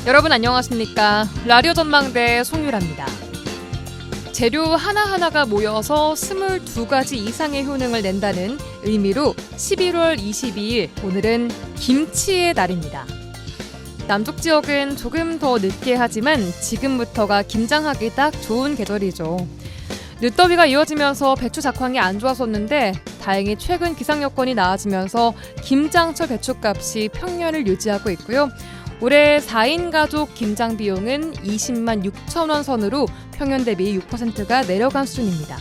여러분 안녕하십니까? 라디오 전망대 송유라입니다. 재료 하나하나가 모여서 22가지 이상의 효능을 낸다는 의미로 11월 22일 오늘은 김치의 날입니다. 남쪽 지역은 조금 더 늦게 하지만 지금부터가 김장하기 딱 좋은 계절이죠. 늦더위가 이어지면서 배추 작황이 안 좋았었는데 다행히 최근 기상 여건이 나아지면서 김장철 배추값이 평년을 유지하고 있고요. 올해 4인 가족 김장 비용은 20만 6천 원 선으로 평년 대비 6%가 내려간 수준입니다.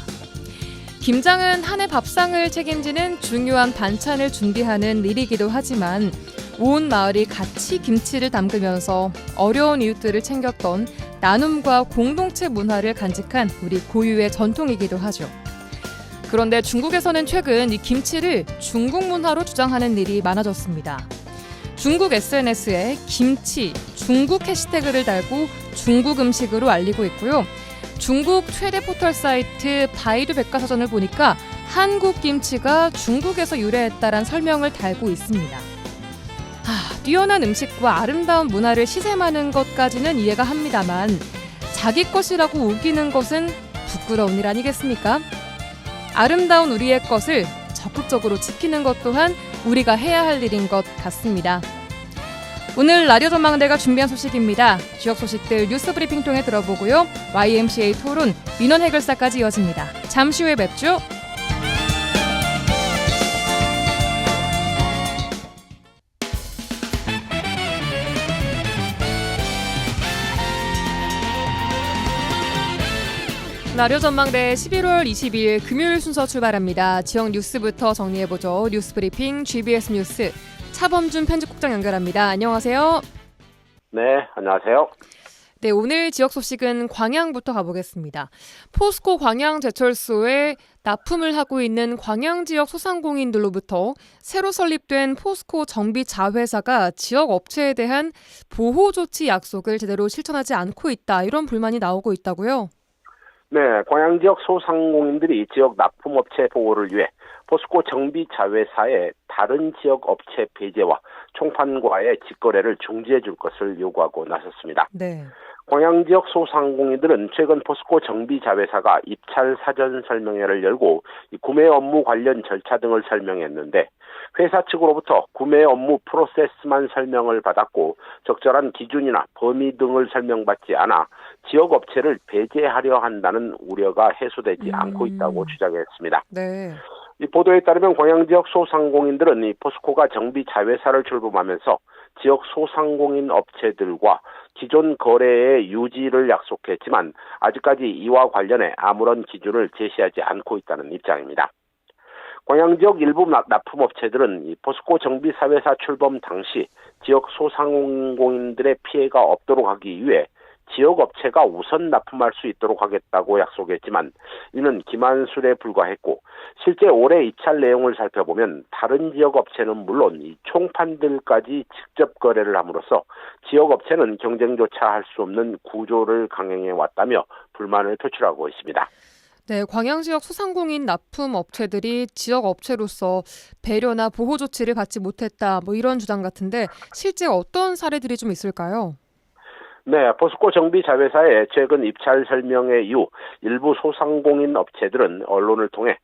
김장은 한 해 밥상을 책임지는 중요한 반찬을 준비하는 일이기도 하지만 온 마을이 같이 김치를 담그면서 어려운 이웃들을 챙겼던 나눔과 공동체 문화를 간직한 우리 고유의 전통이기도 하죠. 그런데 중국에서는 최근 이 김치를 중국 문화로 주장하는 일이 많아졌습니다. 중국 SNS에 김치, 중국 해시태그를 달고 중국 음식으로 알리고 있고요. 중국 최대 포털 사이트 바이두 백과사전을 보니까 한국 김치가 중국에서 유래했다란 설명을 달고 있습니다. 뛰어난 음식과 아름다운 문화를 시샘하는 것까지는 이해가 합니다만 자기 것이라고 우기는 것은 부끄러운 일 아니겠습니까? 아름다운 우리의 것을 적극적으로 지키는 것 또한 우리가 해야 할 일인 것 같습니다. 오늘 라디오 전망대가 준비한 소식입니다. 지역 소식들 뉴스 브리핑 통해 들어보고요. YMCA 토론, 민원 해결사까지 이어집니다. 잠시 후에 뵙죠. 라디오 전망대 11월 22일 금요일 순서 출발합니다. 지역 뉴스부터 정리해보죠. 뉴스 브리핑 GBS 뉴스 차범준 편집국장 연결합니다. 안녕하세요. 네, 안녕하세요. 네, 오늘 지역 소식은 광양부터 가보겠습니다. 포스코 광양제철소에 납품을 하고 있는 광양 지역 소상공인들로부터 새로 설립된 포스코 정비자회사가 지역 업체에 대한 보호 조치 약속을 제대로 실천하지 않고 있다. 이런 불만이 나오고 있다고요? 네, 광양 지역 소상공인들이 지역 납품업체 보호를 위해 포스코 정비자회사의 다른 지역 업체 배제와 총판과의 직거래를 중지해 줄 것을 요구하고 나섰습니다. 네. 광양 지역 소상공인들은 최근 포스코 정비자회사가 입찰 사전 설명회를 열고 구매 업무 관련 절차 등을 설명했는데 회사 측으로부터 구매 업무 프로세스만 설명을 받았고 적절한 기준이나 범위 등을 설명받지 않아 지역 업체를 배제하려 한다는 우려가 해소되지 않고 있다고 주장했습니다. 네. 이 보도에 따르면 광양 지역 소상공인들은 이 포스코가 정비 자회사를 출범하면서 지역 소상공인 업체들과 기존 거래의 유지를 약속했지만 아직까지 이와 관련해 아무런 기준을 제시하지 않고 있다는 입장입니다. 광양 지역 일부 납품업체들은 이 포스코 정비사회사 출범 당시 지역 소상공인들의 피해가 없도록 하기 위해 지역 업체가 우선 납품할 수 있도록 하겠다고 약속했지만 이는 기만술에 불과했고 실제 올해 입찰 내용을 살펴보면 다른 지역 업체는 물론 이 총판들까지 직접 거래를 함으로써 지역 업체는 경쟁조차 할 수 없는 구조를 강행해 왔다며 불만을 표출하고 있습니다. 네, 광양 지역 소상공인 납품 업체들이 지역 업체로서 배려나 보호 조치를 받지 못했다. 이런 주장 같은데 실제 어떤 사례들이 좀 있을까요? 네, 포스코 정비자회사의 최근 입찰 설명회 이후 일부 소상공인 업체들은 언론을 통해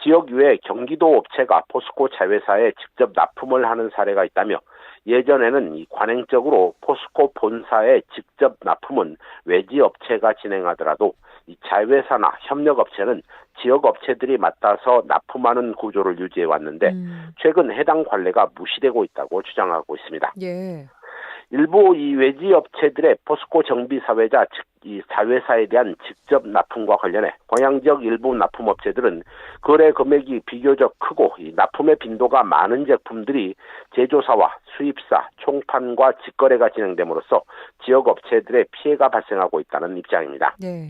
지역 외의 경기도 업체가 포스코 자회사에 직접 납품을 하는 사례가 있다며 예전에는 이 관행적으로 포스코 본사의 직접 납품은 외지 업체가 진행하더라도 이 자회사나 협력업체는 지역 업체들이 맡아서 납품하는 구조를 유지해 왔는데 최근 해당 관례가 무시되고 있다고 주장하고 있습니다. 예. 일부 이 외지 업체들의 포스코 정비사회자 즉 이 자회사에 대한 직접 납품과 관련해 광양 지역 일부 납품업체들은 거래 금액이 비교적 크고 이 납품의 빈도가 많은 제품들이 제조사와 수입사, 총판과 직거래가 진행됨으로써 지역 업체들의 피해가 발생하고 있다는 입장입니다. 네.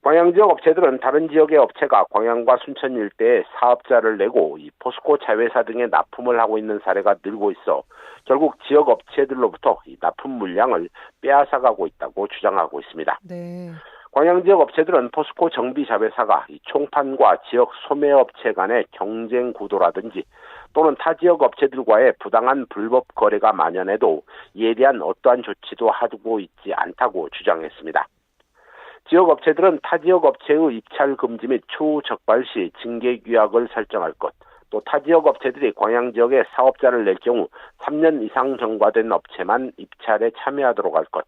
광양 지역 업체들은 다른 지역의 업체가 광양과 순천 일대에 사업자를 내고 이 포스코 자회사 등의 납품을 하고 있는 사례가 늘고 있어 결국 지역 업체들로부터 이 납품 물량을 빼앗아가고 있다고 주장하고 있습니다. 네. 광양 지역 업체들은 포스코 정비 자회사가 이 총판과 지역 소매업체 간의 경쟁 구도라든지 또는 타 지역 업체들과의 부당한 불법 거래가 만연해도 이에 대한 어떠한 조치도 하고 있지 않다고 주장했습니다. 지역 업체들은 타 지역 업체의 입찰 금지 및 추후 적발 시 징계 규약을 설정할 것, 또 타 지역 업체들이 광양 지역에 사업자를 낼 경우 3년 이상 경과된 업체만 입찰에 참여하도록 할 것,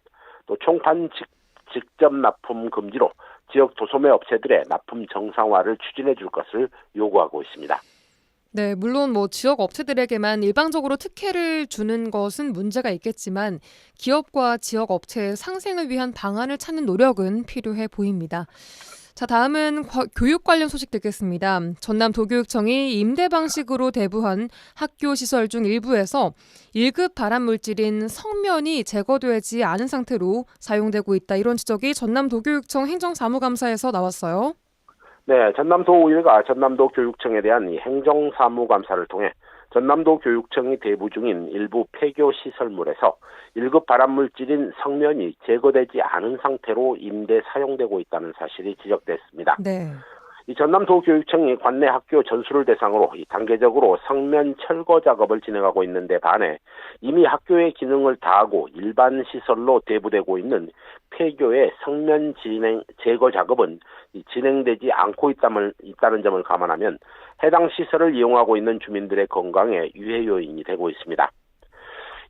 또 총판 직접 납품 금지로 지역 도소매 업체들의 납품 정상화를 추진해 줄 것을 요구하고 있습니다. 네, 물론 지역 업체들에게만 일방적으로 특혜를 주는 것은 문제가 있겠지만 기업과 지역 업체의 상생을 위한 방안을 찾는 노력은 필요해 보입니다. 자, 다음은 교육 관련 소식 듣겠습니다. 전남도교육청이 임대 방식으로 대부한 학교 시설 중 일부에서 1급 발암물질인 성면이 제거되지 않은 상태로 사용되고 있다. 이런 지적이 전남도교육청 행정사무감사에서 나왔어요. 네, 전남도의회가 전남도 교육청에 대한 이 행정사무감사를 통해 전남도 교육청이 대부 중인 일부 폐교 시설물에서 1급 발암물질인 성면이 제거되지 않은 상태로 임대 사용되고 있다는 사실이 지적됐습니다. 네. 이 전남도 교육청이 관내 학교 전수를 대상으로 단계적으로 성면 철거 작업을 진행하고 있는데 반해 이미 학교의 기능을 다하고 일반 시설로 대부되고 있는 폐교의 성면 제거 작업은 진행되지 않고 있다는 점을 감안하면 해당 시설을 이용하고 있는 주민들의 건강에 유해 요인이 되고 있습니다.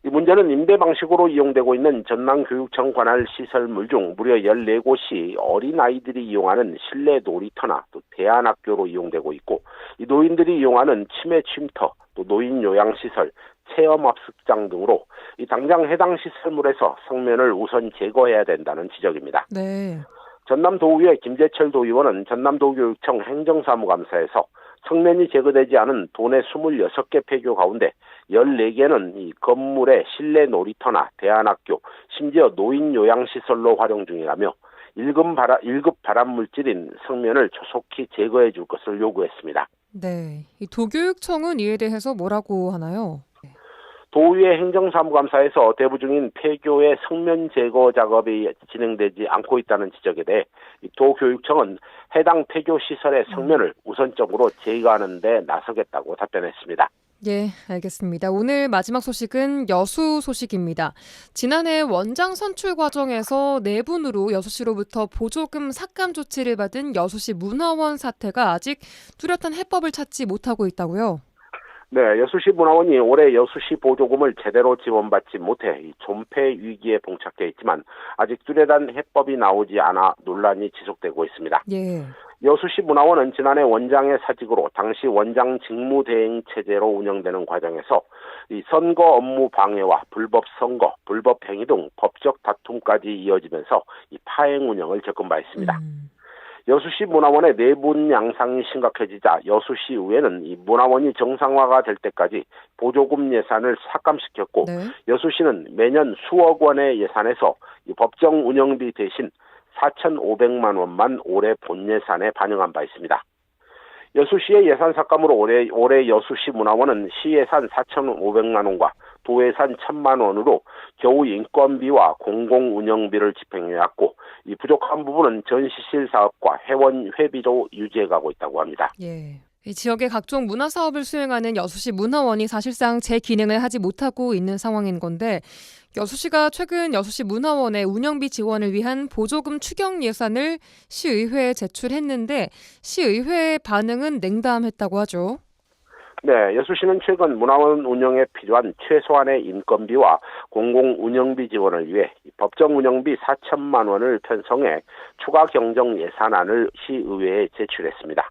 이 문제는 임대 방식으로 이용되고 있는 전남교육청 관할 시설물 중 무려 14곳이 어린아이들이 이용하는 실내 놀이터나 또 대안학교로 이용되고 있고, 이 노인들이 이용하는 치매 쉼터, 또 노인 요양시설, 체험학습장 등으로 이 당장 해당 시설물에서 성면을 우선 제거해야 된다는 지적입니다. 네. 전남도의회 김재철 도의원은 전남도교육청 행정사무감사에서 성면이 제거되지 않은 도내 26개 폐교 가운데 14개는 이 건물의 실내 놀이터나 대안학교, 심지어 노인 요양시설로 활용 중이라며 1급 발암물질인 성면을 조속히 제거해 줄 것을 요구했습니다. 네. 이 도교육청은 이에 대해서 뭐라고 하나요? 도의회 행정사무감사에서 대부 중인 폐교의 성면 제거 작업이 진행되지 않고 있다는 지적에 대해 도교육청은 해당 폐교 시설의 성면을 우선적으로 제거하는 데 나서겠다고 답변했습니다. 예, 알겠습니다. 오늘 마지막 소식은 여수 소식입니다. 지난해 원장 선출 과정에서 내분으로 여수시로부터 보조금 삭감 조치를 받은 여수시 문화원 사태가 아직 뚜렷한 해법을 찾지 못하고 있다고요? 네, 여수시 문화원이 올해 여수시 보조금을 제대로 지원받지 못해 존폐 위기에 봉착해 있지만 아직 뚜렷한 해법이 나오지 않아 논란이 지속되고 있습니다. 예. 여수시 문화원은 지난해 원장의 사직으로 당시 원장 직무대행 체제로 운영되는 과정에서 이 선거 업무 방해와 불법 선거, 불법 행위 등 법적 다툼까지 이어지면서 이 파행 운영을 겪은 바 있습니다. 여수시 문화원의 내분 양상이 심각해지자 여수시 의회는 이 문화원이 정상화가 될 때까지 보조금 예산을 삭감시켰고, 네. 여수시는 매년 수억 원의 예산에서 이 법정 운영비 대신 4,500만 원만 올해 본 예산에 반영한 바 있습니다. 여수시의 예산 삭감으로 올해 여수시 문화원은 시예산 4,500만 원과 도예산 1,000만 원으로 겨우 인건비와 공공운영비를 집행해왔고, 이 부족한 부분은 전시실 사업과 회원 회비로 유지해가고 있다고 합니다. 예. 이 지역의 각종 문화 사업을 수행하는 여수시 문화원이 사실상 제 기능을 하지 못하고 있는 상황인 건데, 여수시가 최근 여수시 문화원의 운영비 지원을 위한 보조금 추경 예산을 시의회에 제출했는데 시의회의 반응은 냉담했다고 하죠. 네, 여수시는 최근 문화원 운영에 필요한 최소한의 인건비와 공공운영비 지원을 위해 법정 운영비 4천만 원을 편성해 추가 경정 예산안을 시의회에 제출했습니다.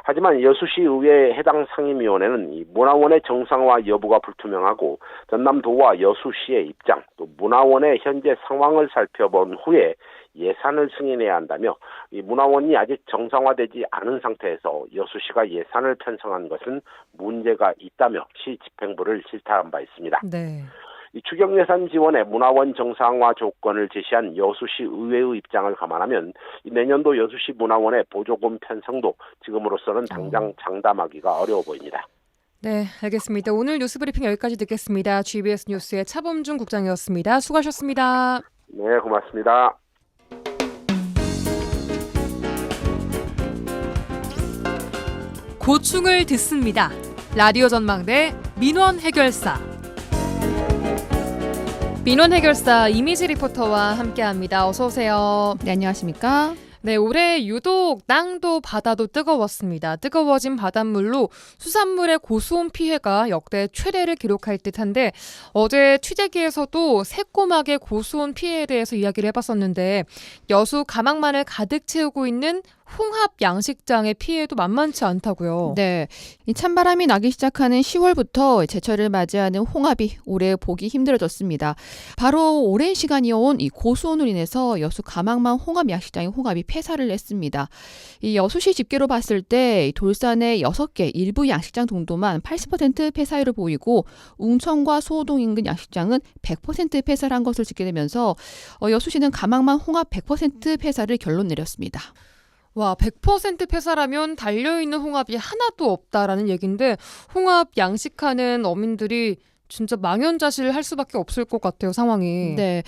하지만 여수시 의회 해당 상임위원회는 이 문화원의 정상화 여부가 불투명하고 전남도와 여수시의 입장, 또 문화원의 현재 상황을 살펴본 후에 예산을 승인해야 한다며 이 문화원이 아직 정상화되지 않은 상태에서 여수시가 예산을 편성한 것은 문제가 있다며 시 집행부를 질타한 바 있습니다. 네. 이 추경 예산 지원에 문화원 정상화 조건을 제시한 여수시 의회의 입장을 감안하면 내년도 여수시 문화원의 보조금 편성도 지금으로서는 당장 장담하기가 어려워 보입니다. 네, 알겠습니다. 오늘 뉴스브리핑 여기까지 듣겠습니다. GBS 뉴스의 차범준 국장이었습니다. 수고하셨습니다. 네, 고맙습니다. 고충을 듣습니다. 라디오 전망대 민원 해결사. 민원 해결사 이미지 리포터와 함께합니다. 어서 오세요. 네, 안녕하십니까? 네, 올해 유독 땅도 바다도 뜨거웠습니다. 뜨거워진 바닷물로 수산물의 고수온 피해가 역대 최대를 기록할 듯한데 어제 취재기에서도 새꼬막의 고수온 피해에 대해서 이야기를 해봤었는데 여수 가망만을 가득 채우고 있는 홍합 양식장의 피해도 만만치 않다고요. 네, 이 찬바람이 나기 시작하는 10월부터 제철을 맞이하는 홍합이 올해 보기 힘들어졌습니다. 바로 오랜 시간이어온 이 고수온으로 인해서 여수 가망만 홍합 양식장의 홍합이 폐사를 했습니다. 이 여수시 집계로 봤을 때 돌산의 6개 일부 양식장 정도만 80% 폐사율을 보이고 웅천과 소호동 인근 양식장은 100% 폐사를 한 것을 집계되면서 여수시는 가망만 홍합 100% 폐사를 결론 내렸습니다. 와, 100% 폐사라면 달려있는 홍합이 하나도 없다라는 얘기인데 홍합 양식하는 어민들이 진짜 망연자실 할 수밖에 없을 것 같아요, 상황이. 네,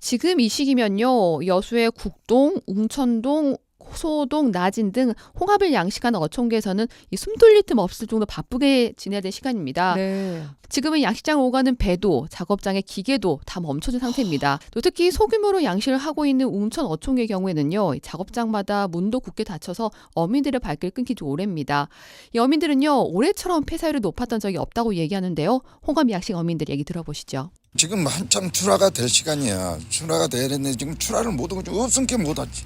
지금 이 시기면요, 여수의 국동, 웅천동, 소동, 나진 등 홍합을 양식하는 어촌계에서는 이 숨 돌릴 틈 없을 정도 바쁘게 지내야 될 시간입니다. 네. 지금은 양식장 오가는 배도, 작업장의 기계도 다 멈춰진 상태입니다. 또 특히 소규모로 양식을 하고 있는 웅천 어촌계의 경우에는요, 작업장마다 문도 굳게 닫혀서 어민들의 발길을 끊기 좀 오래입니다. 이 어민들은요, 올해처럼 폐사율이 높았던 적이 없다고 얘기하는데요. 홍합 양식 어민들 얘기 들어보시죠. 지금 한참 출하가 될 시간이야. 출하가 돼야 되는데 지금 출하를 못하고 없으니까 못하지.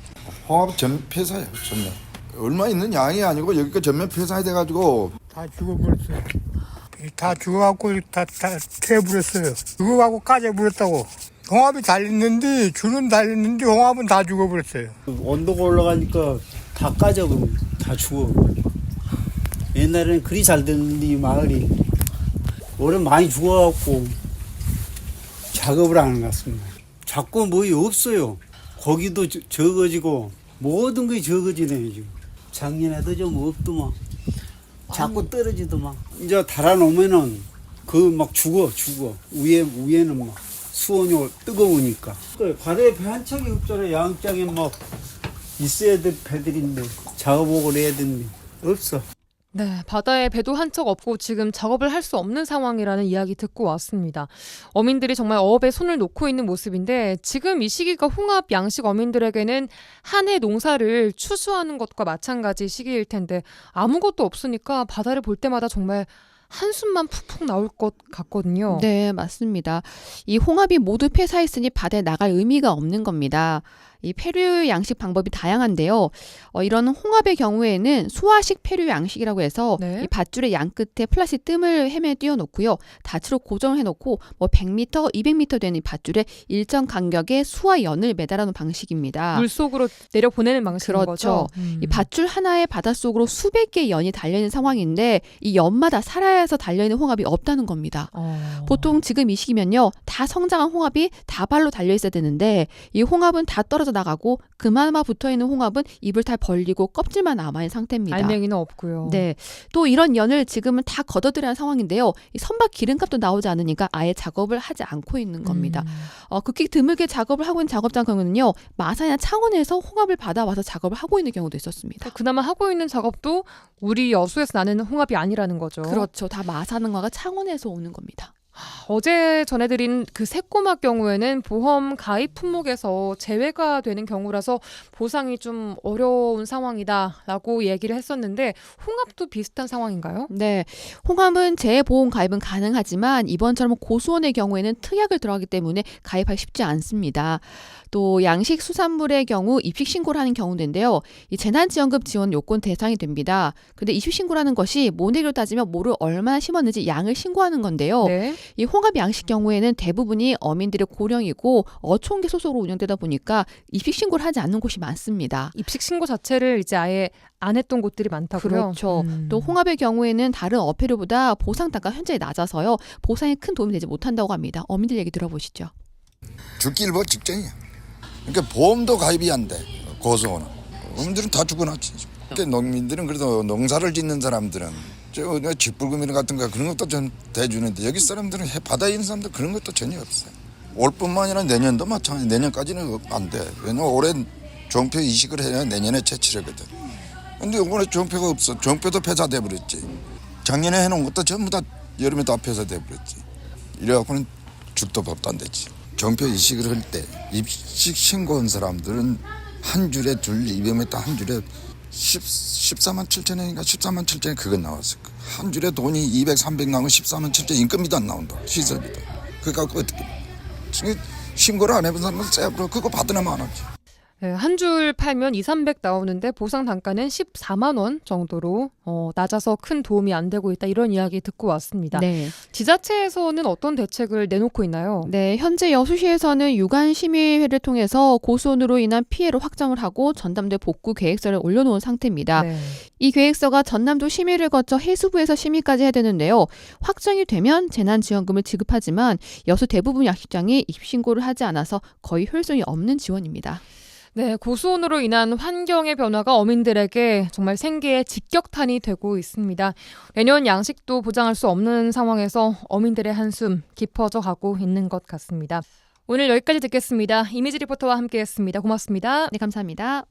홍합 전 폐사야, 전면. 얼마 있는 양이 아니고 여기가 전면 폐사해 돼가지고 다 죽어버렸어요. 다 죽어갖고 다 태워버렸어요. 죽어갖고 까져버렸다고. 홍합이 달렸는데 줄은 달렸는데 홍합은 다 죽어버렸어요. 온도가 올라가니까 다 까져버려. 다 죽어. 옛날에는 그리 잘 됐는데 이 마을이 올해 많이 죽어갖고 작업을 안 하는 것 같습니다. 자꾸 뭐 없어요. 고기도 적어지고 모든 게 적어지네요 지금. 작년에도 좀 없더만. 자꾸 떨어지더만. 이제 달아놓으면은 그 막 죽어. 위에는 막 수온이 뜨거우니까. 바다에 배 한 척이 없잖아요. 양장에 막 있어야 될 배들인데 작업을 해야 되는데 없어. 네, 바다에 배도 한 척 없고 지금 작업을 할 수 없는 상황이라는 이야기 듣고 왔습니다. 어민들이 정말 어업에 손을 놓고 있는 모습인데 지금 이 시기가 홍합 양식 어민들에게는 한 해 농사를 추수하는 것과 마찬가지 시기일 텐데 아무것도 없으니까 바다를 볼 때마다 정말 한숨만 푹푹 나올 것 같거든요. 네, 맞습니다. 이 홍합이 모두 폐사했으니 바다에 나갈 의미가 없는 겁니다. 이 폐류 양식 방법이 다양한데요. 이런 홍합의 경우에는 수화식 폐류 양식이라고 해서 네. 이 밧줄의 양 끝에 플라스틱 뜸을 헤매 띄워놓고요. 닻으로 고정을 해놓고 100m, 200m 되는 이 밧줄에 일정 간격의 수와 연을 매달아놓은 방식입니다. 물속으로 내려보내는 방식인 그렇죠. 거죠. 이 밧줄 하나에 바닷속으로 수백 개의 연이 달려있는 상황인데 이 연마다 살아서 달려있는 홍합이 없다는 겁니다. 보통 지금 이 시기면요, 다 성장한 홍합이 다발로 달려있어야 되는데 이 홍합은 다 떨어져 나가고 그마마 붙어있는 홍합은 입을 다 벌리고 껍질만 남아있는 상태입니다. 알맹이는 없고요. 네, 또 이런 연을 지금은 다 걷어들여야 하는 상황인데요. 이 선박 기름값도 나오지 않으니까 아예 작업을 하지 않고 있는 겁니다. 극히 드물게 작업을 하고 있는 작업장 경우는요, 마산이나 창원에서 홍합을 받아와서 작업을 하고 있는 경우도 있었습니다. 그나마 하고 있는 작업도 우리 여수에서 나는 홍합이 아니라는 거죠. 그렇죠. 다 마산과 창원에서 오는 겁니다. 어제 전해드린 그 새꼬막 경우에는 보험 가입 품목에서 제외가 되는 경우라서 보상이 좀 어려운 상황이다라고 얘기를 했었는데 홍합도 비슷한 상황인가요? 네, 홍합은 재보험 가입은 가능하지만 이번처럼 고수원의 경우에는 특약을 들어가기 때문에 가입하기 쉽지 않습니다. 또 양식 수산물의 경우 입식 신고를 하는 경우인데요. 이 재난지원금 지원 요건 대상이 됩니다. 근데 입식 신고라는 것이 모내기로 따지면 뭐를 얼마나 심었는지 양을 신고하는 건데요. 네. 이 홍합 양식 경우에는 대부분이 어민들의 고령이고 어촌계 소속으로 운영되다 보니까 입식 신고를 하지 않는 곳이 많습니다. 입식 신고 자체를 이제 아예 안 했던 곳들이 많다고요? 그렇죠. 또 홍합의 경우에는 다른 어패류보다 보상 단가 현저히 낮아서요. 보상에 큰 도움이 되지 못한다고 합니다. 어민들 얘기 들어보시죠. 죽기 일보 직전이야. 그러니까 보험도 가입이 안 돼. 고소는. 어민들은 다 죽어놨지. 그러니까 농민들은 그래도 농사를 짓는 사람들은 저 쥐뿔구미 같은 거 그런 것도 좀 대주는데 여기 사람들은 바다에 있는 사람들 그런 것도 전혀 없어요. 올뿐만 아니라 내년도 마찬가지. 내년까지는 안 돼. 왜냐면 올해 종표 이식을 해야 내년에 채취하거든. 근데 이번에 종표가 없어. 종표도 폐사돼 버렸지. 작년에 해놓은 것도 전부 다 여름에 다 폐쇄돼 버렸지. 이래갖고는 죽도 밥도 안 되지. 정표 이식을 할 때 입식 신고한 사람들은 한 줄에 200m 한 줄에 14만 7천원인가 14만 7천원 그거 나왔어. 한 줄에 돈이 200, 300 나오면 14만 7천 인건비도 안 나온다. 시설비도. 그거 갖고 어떻게 신고를 안 해본 사람은 쎄버려. 그거 받으려면 안 하지. 네, 한 줄 팔면 2, 300 나오는데 보상 단가는 14만 원 정도로 낮아서 큰 도움이 안 되고 있다. 이런 이야기 듣고 왔습니다. 네. 지자체에서는 어떤 대책을 내놓고 있나요? 네, 현재 여수시에서는 유관 심의회를 통해서 고수온으로 인한 피해를 확정을 하고 전남도에 복구 계획서를 올려놓은 상태입니다. 네. 이 계획서가 전남도 심의를 거쳐 해수부에서 심의까지 해야 되는데요. 확정이 되면 재난지원금을 지급하지만 여수 대부분 야식장이 입신고를 하지 않아서 거의 효율성이 없는 지원입니다. 네, 고수온으로 인한 환경의 변화가 어민들에게 정말 생계에 직격탄이 되고 있습니다. 내년 양식도 보장할 수 없는 상황에서 어민들의 한숨 깊어져 가고 있는 것 같습니다. 오늘 여기까지 듣겠습니다. 이미지 리포터와 함께했습니다. 고맙습니다. 네, 감사합니다.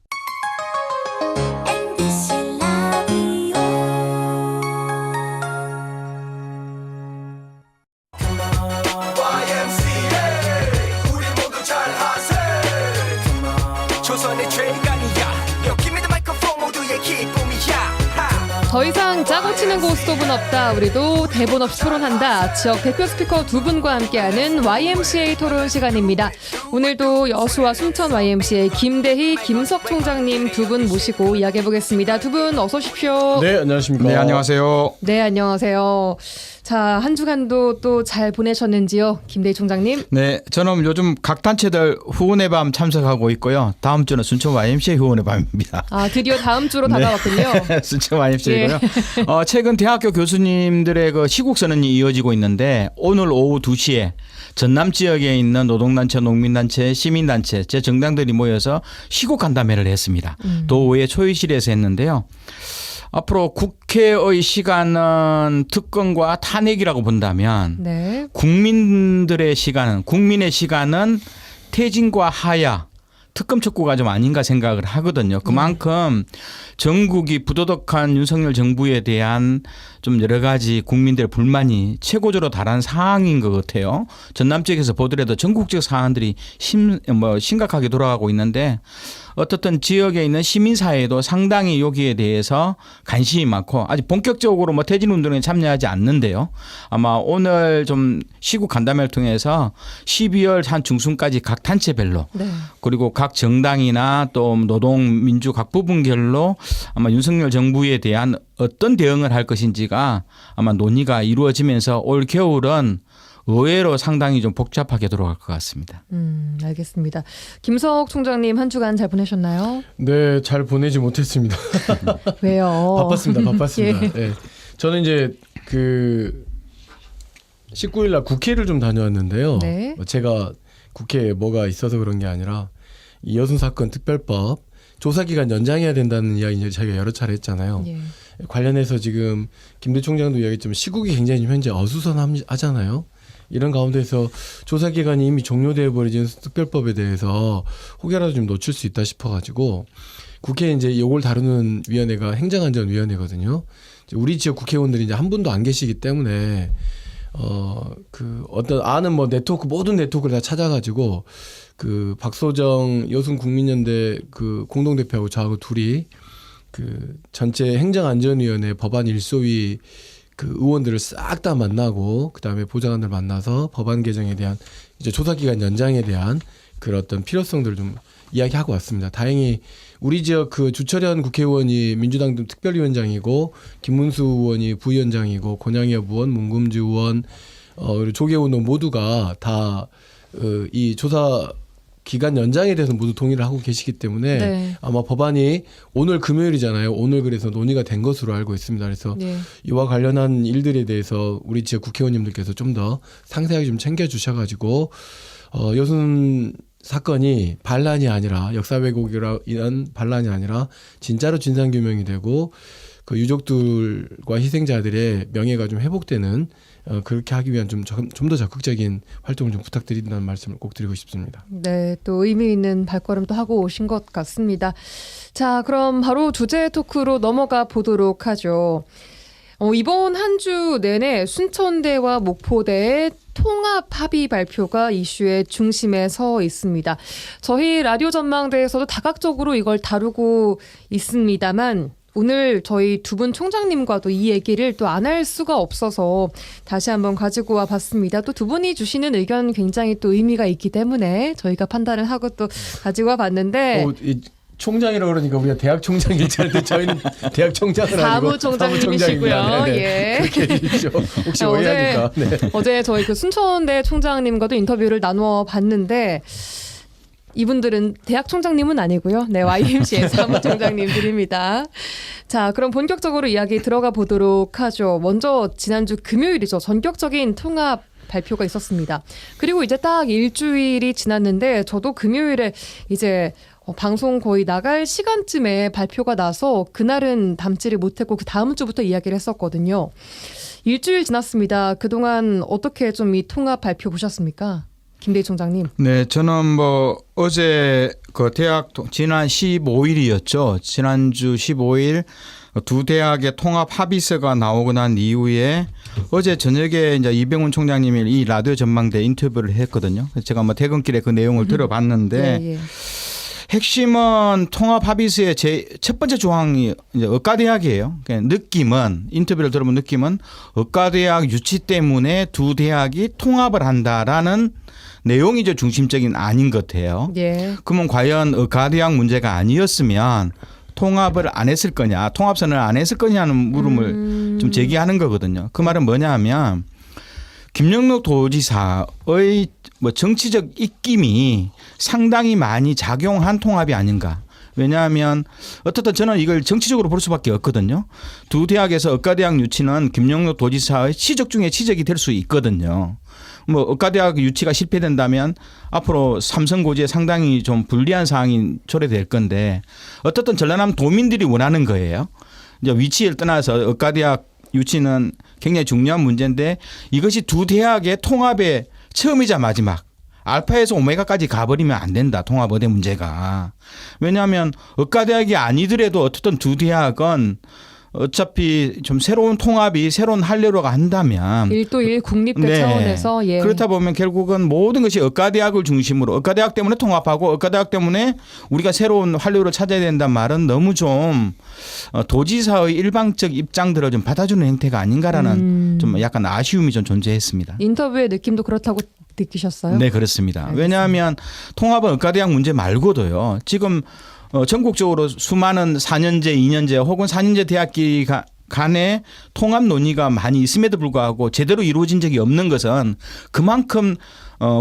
더 이상 짜고 치는 고스톱은 없다. 우리도 대본 없이 토론한다. 지역 대표 스피커 두 분과 함께하는 YMCA 토론 시간입니다. 오늘도 여수와 순천 YMCA 김대희, 김석 총장님 두 분 모시고 이야기해보겠습니다. 두 분 어서 오십시오. 네, 안녕하십니까. 네, 안녕하세요. 네, 안녕하세요. 자, 한 주간도 또 잘 보내셨는지요, 김대희 총장님? 네, 저는 요즘 각 단체들 후원의 밤 참석하고 있고요. 다음 주는 순천 YMCA 후원의 밤입니다. 아, 드디어 다음 주로 다가왔군요. 순천 YMCA고요. 최근 대학교 교수님들의 그 시국 선언이 이어지고 있는데 오늘 오후 2시에 전남 지역에 있는 노동단체, 농민단체, 시민단체, 제 정당들이 모여서 시국 간담회를 했습니다. 도의회 초의실에서 했는데요. 앞으로 국회의 시간은 특검과 탄핵이라고 본다면 네. 국민의 시간은 퇴진과 하야, 특검 촉구가 좀 아닌가 생각을 하거든요. 그만큼 전국이 부도덕한 윤석열 정부에 대한 좀 여러 가지 국민들의 불만이 최고조로 달한 상황인 것 같아요. 전남 지역에서 보더라도 전국적 사안들이 심각하게 돌아가고 있는데 어떻든 지역에 있는 시민사회도 상당히 여기에 대해서 관심이 많고 아직 본격적으로 퇴진 운동에 참여하지 않는데요. 아마 오늘 좀 시국 간담회를 통해서 12월 한 중순까지 각 단체별로 네. 그리고 각 정당이나 또 노동민주 각 부분별로 아마 윤석열 정부에 대한 어떤 대응을 할 것인지가 아마 논의가 이루어지면서 올 겨울은 의외로 상당히 좀 복잡하게 돌아갈 것 같습니다. 알겠습니다. 김석 총장님 한 주간 잘 보내셨나요? 네, 잘 보내지 못했습니다. 왜요? 바빴습니다. 예. 네. 저는 이제 19일 날 국회를 좀 다녀왔는데요. 네. 제가 국회에 뭐가 있어서 그런 게 아니라 이 여순 사건 특별법 조사 기간 연장해야 된다는 이야기 이제 저희가 여러 차례 했잖아요. 예. 관련해서 지금 김대 총장도 이야기했지만 시국이 굉장히 현재 어수선하잖아요. 이런 가운데서 조사 기간이 이미 종료되어 버린 특별법에 대해서 혹여라도 좀 놓칠 수 있다 싶어가지고 국회에 이제 이걸 다루는 위원회가 행정안전위원회거든요. 우리 지역 국회의원들이 이제 한 분도 안 계시기 때문에 어떤 아는 네트워크 모든 네트워크를 다 찾아가지고 박소정 여순 국민연대 공동대표하고 저하고 둘이 전체 행정안전위원회 법안 일소위 의원들을 싹 다 만나고 그다음에 보좌관들 만나서 법안 개정에 대한 이제 조사 기간 연장에 대한 그런 어떤 필요성들을 좀 이야기하고 왔습니다. 다행히 우리 지역 주철현 국회의원이 민주당 특별위원장이고 김문수 의원이 부위원장이고 권양엽 의원, 문금주 의원, 그리고 조계훈 의원 모두가 다 이 조사 기간 연장에 대해서 모두 동의를 하고 계시기 때문에 네. 아마 법안이 오늘 금요일이잖아요. 오늘 그래서 논의가 된 것으로 알고 있습니다. 그래서 네. 이와 관련한 일들에 대해서 우리 지역 국회의원님들께서 좀 더 상세하게 좀 챙겨주셔가지고 여순 사건이 반란이 아니라 역사 왜곡으로 인한 반란이 아니라 진짜로 진상규명이 되고 유족들과 희생자들의 명예가 좀 회복되는 그렇게 하기 위한 좀 더 적극적인 활동을 좀 부탁드린다는 말씀을 꼭 드리고 싶습니다. 네, 또 의미 있는 발걸음 또 하고 오신 것 같습니다. 자, 그럼 바로 주제 토크로 넘어가 보도록 하죠. 이번 한 주 내내 순천대와 목포대의 통합 합의 발표가 이슈의 중심에 서 있습니다. 저희 라디오 전망대에서도 다각적으로 이걸 다루고 있습니다만 오늘 저희 두 분 총장님과도 이 얘기를 또 안 할 수가 없어서 다시 한번 가지고 와 봤습니다. 또 두 분이 주시는 의견 굉장히 또 의미가 있기 때문에 저희가 판단을 하고 또 가지고 와 봤는데 이 총장이라고 그러니까 우리가 대학 총장일 줄 알았는데 저희는 대학 총장은 아니고 사무총장님이시고요. 예. 그렇게 해주십시오. 혹시 오해하니까. 네. 어제 저희 그 순천대 총장님과도 인터뷰를 나누어 봤는데 이분들은 대학 총장님은 아니고요. 네, YMCA 사무총장님들입니다. 자, 그럼 본격적으로 이야기 들어가 보도록 하죠. 먼저 지난주 금요일이죠. 전격적인 통합 발표가 있었습니다. 그리고 이제 딱 일주일이 지났는데 저도 금요일에 이제 방송 거의 나갈 시간쯤에 발표가 나서 그날은 담지를 못했고 그 다음 주부터 이야기를 했었거든요. 일주일 지났습니다. 그동안 어떻게 좀 이 통합 발표 보셨습니까? 김대희 총장님. 네, 저는 뭐 어제 그 대학 지난 15일이었죠. 지난주 15일 두 대학의 통합 합의서가 나오고 난 이후에 어제 저녁에 이제 이병훈 총장님이 이 라디오 전망대 인터뷰를 했거든요. 그래서 제가 뭐 퇴근길에 그 내용을 들어봤는데 예. 핵심은 통합 합의서의 제 첫 번째 조항이 이제 의과대학이에요. 그러니까 느낌은 인터뷰를 들어본 느낌은 의과대학 유치 때문에 두 대학이 통합을 한다라는 내용이 이제 중심적인 아닌 것 같아요. 예. 그러면 과연 의과대학 문제가 아니었으면 통합을 안 했을 거냐, 통합선을 안 했을 거냐는 물음을 좀 제기하는 거거든요. 그 말은 뭐냐 하면 김영록 도지사의 뭐 정치적 입김이 상당히 많이 작용한 통합이 아닌가. 왜냐하면 어떻든 저는 이걸 정치적으로 볼 수밖에 없거든요. 두 대학에서 의과대학 유치는 김영록 도지사의 치적 중에 치적이 될 수 있거든요. 뭐 의과대학 유치가 실패된다면 앞으로 삼성고지에 상당히 좀 불리한 상황이 초래될 건데 어떻든 전라남 도민들이 원하는 거예요. 이제 위치를 떠나서 의과대학 유치는 굉장히 중요한 문제인데 이것이 두 대학의 통합의 처음이자 마지막. 알파에서 오메가까지 가버리면 안 된다. 통합 의대 문제가. 왜냐하면 의과대학이 아니더라도 어떻든 두 대학은 어차피 좀 새로운 통합이 새로운 할례로가 한다면 1도1 국립대 네. 차원에서 예. 그렇다 보면 결국은 모든 것이 의과대학을 중심으로 의과대학 때문에 통합하고 의과대학 때문에 우리가 새로운 할례를 찾아야 된다는 말은 너무 좀 도지사의 일방적 입장들을 좀 받아주는 행태가 아닌가라는 좀 약간 아쉬움이 좀 존재했습니다. 인터뷰의 느낌도 그렇다고 느끼셨어요? 네, 그렇습니다. 알겠습니다. 왜냐하면 통합은 의과대학 문제 말고도요. 지금 전국적으로 수많은 4년제, 2년제 혹은 4년제 대학끼리 간의 통합 논의가 많이 있음에도 불구하고 제대로 이루어진 적이 없는 것은 그만큼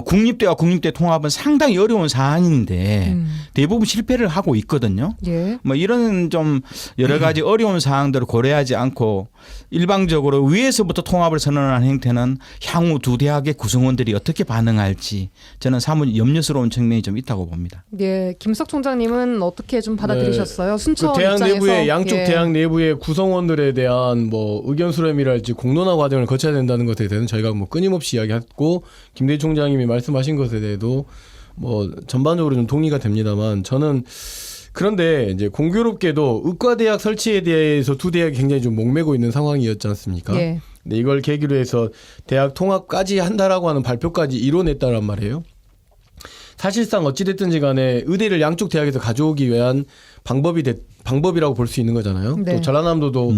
국립대와 국립대 통합은 상당히 어려운 사안인데 대부분 실패를 하고 있거든요. 예. 뭐 이런 좀 여러 가지 어려운 사항들을 고려하지 않고 일방적으로 위에서부터 통합을 선언하는 행태는 향후 두 대학의 구성원들이 어떻게 반응할지 저는 사뭇 염려스러운 측면이 좀 있다고 봅니다. 예, 김석 총장님은 어떻게 좀 받아들이셨어요? 순천 그 대학 입장에서 내부의 양쪽 예. 대학 내부의 구성원들에 대한 뭐 의견 수렴이랄지 공론화 과정을 거쳐야 된다는 것에 대해서는 저희가 뭐 끊임없이 이야기했고 김대희 총장님이 말씀하신 것에 대해도 뭐 전반적으로 좀 동의가 됩니다만 저는 그런데 이제 공교롭게도 의과대학 설치에 대해서 두 대학이 굉장히 좀 목매고 있는 상황이었지 않습니까? 예. 근데 이걸 계기로 해서 대학 통합까지 한다라고 하는 발표까지 이뤄냈다란 말이에요. 사실상 어찌됐든지 간에 의대를 양쪽 대학에서 가져오기 위한 방법이라고 볼 수 있는 거잖아요. 네. 또 전라남도도